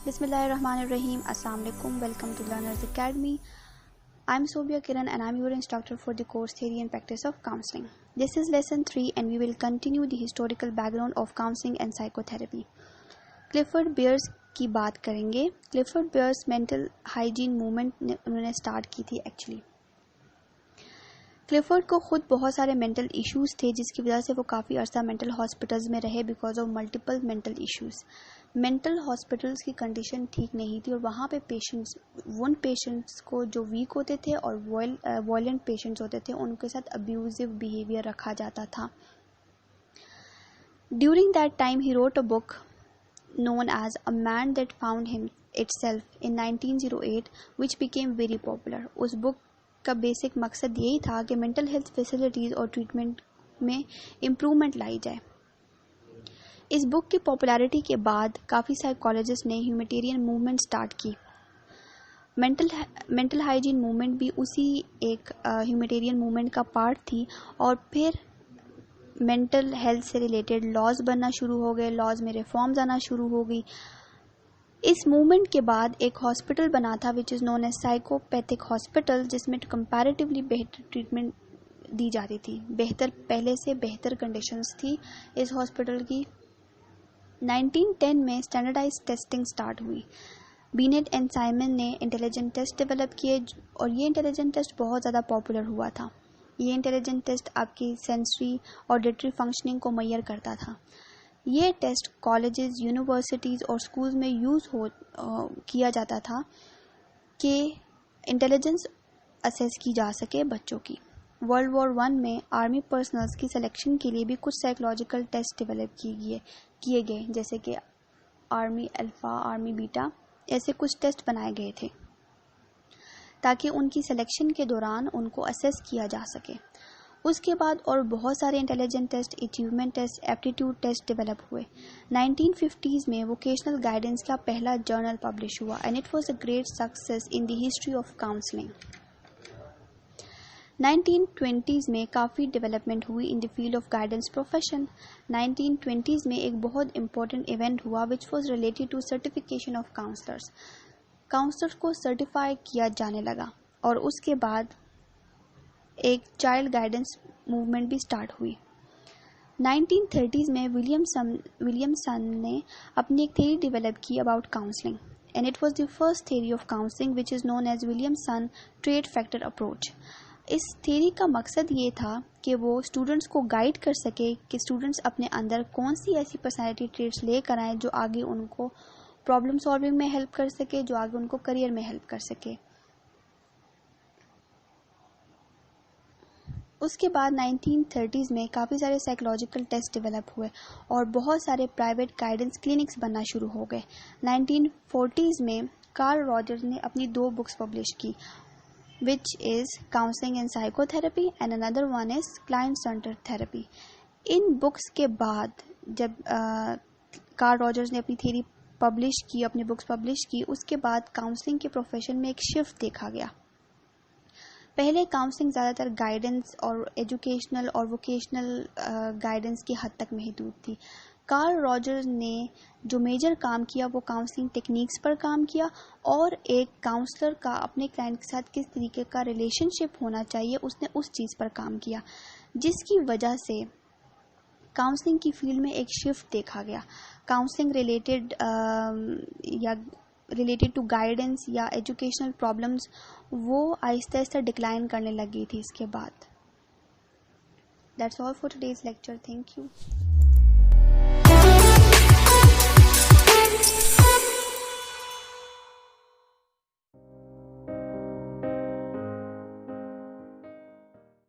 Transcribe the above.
Bismillahirrahmanirrahim. Assalamu alaikum. Welcome to Learners Academy. I'm Sobia Kiran and I'm your instructor for the course Theory and Practice of Counseling. This is lesson 3 and we will continue the historical background of counseling and psychotherapy. Clifford Beers की बात करेंगे. Clifford Beers mental hygiene movement उन्होंने start की थी actually. Clifford को खुद बहुत सारे मेंटल इश्यूज़ थे जिसकी वजह से वो काफ़ी अरसा मेंटल हॉस्पिटल्स में रहे because of multiple mental issues. Mental hospitals की कंडीशन ठीक नहीं थी और वहाँ पे उन पेशेंट्स को जो वीक होते थे और वायलेंट पेशेंट्स होते थे उनके साथ अब्यूजिव बिहेवियर रखा जाता था. During that time he wrote a book known as A Man That Found Him Itself in 1908 which became very popular. उस बुक का बेसिक मकसद यही था कि मेंटल हेल्थ फैसिलिटीज़ और ट्रीटमेंट में इम्प्रूवमेंट लाई जाए. इस बुक की पॉपुलैरिटी के बाद काफ़ी साइकोलॉजिस्ट ने ह्यूमैनिटेरियन मूवमेंट स्टार्ट की. मेंटल हाइजीन मूवमेंट भी उसी एक ह्यूमैनिटेरियन मूवमेंट का पार्ट थी और फिर मेंटल हेल्थ से रिलेटेड लॉज बनना शुरू हो गए, लॉज में रिफॉर्म्स आना शुरू हो गई. इस मूवमेंट के बाद एक हॉस्पिटल बना था which is known as psychopathic hospital जिसमें कंपैरेटिवली बेहतर ट्रीटमेंट दी जाती थी. पहले से बेहतर कंडीशंस थी इस हॉस्पिटल की. 1910 में स्टैंडर्डाइज टेस्टिंग स्टार्ट हुई. बीनेट एंड साइमन ने इंटेलिजेंट टेस्ट डेवलप किए और ये इंटेलिजेंट टेस्ट बहुत ज़्यादा पॉपुलर हुआ था. ये इंटेलिजेंट टेस्ट आपकी सेंसरी ऑडिटरी फंक्शनिंग को मैयर करता था. ये टेस्ट कॉलेजेस, यूनिवर्सिटीज़ और स्कूल्स में किया जाता था कि इंटेलिजेंस असेस की जा सके बच्चों की. वर्ल्ड वॉर 1 में आर्मी पर्सनल्स की सिलेक्शन के लिए भी कुछ साइकोलॉजिकल टेस्ट डेवलप किए गए जैसे कि आर्मी अल्फ़ा, आर्मी बीटा, ऐसे कुछ टेस्ट बनाए गए थे ताकि उनकी सिलेक्शन के दौरान उनको असेस किया जा सके. उसके बाद और बहुत सारे intelligent test, achievement test, aptitude test develop हुए. 1950s में वोकेशनल गाइडेंस का पहला जर्नल पब्लिश हुआ and it was a great success in the history of counselling. 1920s में काफ़ी डेवलपमेंट हुई in the field of guidance profession. 1920s में एक बहुत इंपॉर्टेंट इवेंट हुआ which was related to certification of counsellors. Counsellor को certify किया जाने लगा और उसके बाद एक चाइल्ड गाइडेंस मूवमेंट भी स्टार्ट हुई. 1930s में विलियमसन ने अपनी एक थ्योरी डेवलप की about counselling and it was the first theory of counselling which is known as Williamson trait factor approach. इस थ्योरी का मकसद ये था कि वो स्टूडेंट्स को गाइड कर सके कि स्टूडेंट्स अपने अंदर कौन सी ऐसी पर्सनैलिटी ट्रेट्स लेकर आएँ जो आगे उनको प्रॉब्लम सॉल्विंग में हेल्प कर सके, जो आगे उनको करियर में हेल्प कर सके. उसके बाद 1930s में काफ़ी सारे साइकोलॉजिकल टेस्ट डेवलप हुए और बहुत सारे प्राइवेट गाइडेंस क्लिनिक्स बनना शुरू हो गए. 1940s में कार्ल रॉजर्स ने अपनी 2 बुक्स पब्लिश की which is counselling and psychotherapy and another one is client centred therapy. In books के बाद जब कार्ल रॉजर्स ने अपनी थ्योरी अपनी बुक्स पब्लिश की, उसके बाद काउंसलिंग के प्रोफेशन में एक शिफ्ट देखा गया. पहले काउंसलिंग ज़्यादातर गाइडेंस और एजुकेशनल और वोकेशनल गाइडेंस की हद तक महदूद थी. कार्ल रॉजर्स ने जो मेजर काम किया वो काउंसलिंग टेक्निक्स पर काम किया और एक काउंसलर का अपने क्लाइंट के साथ किस तरीके का रिलेशनशिप होना चाहिए उसने उस चीज़ पर काम किया, जिसकी वजह से काउंसलिंग की फील्ड में एक शिफ्ट देखा गया. काउंसलिंग रिलेटेड टू गाइडेंस या एजुकेशनल प्रॉब्लम्स वो आहिस्ता आहिस्ता डिक्लाइन करने लगी थी इसके बाद. That's all for today's lecture. Thank you.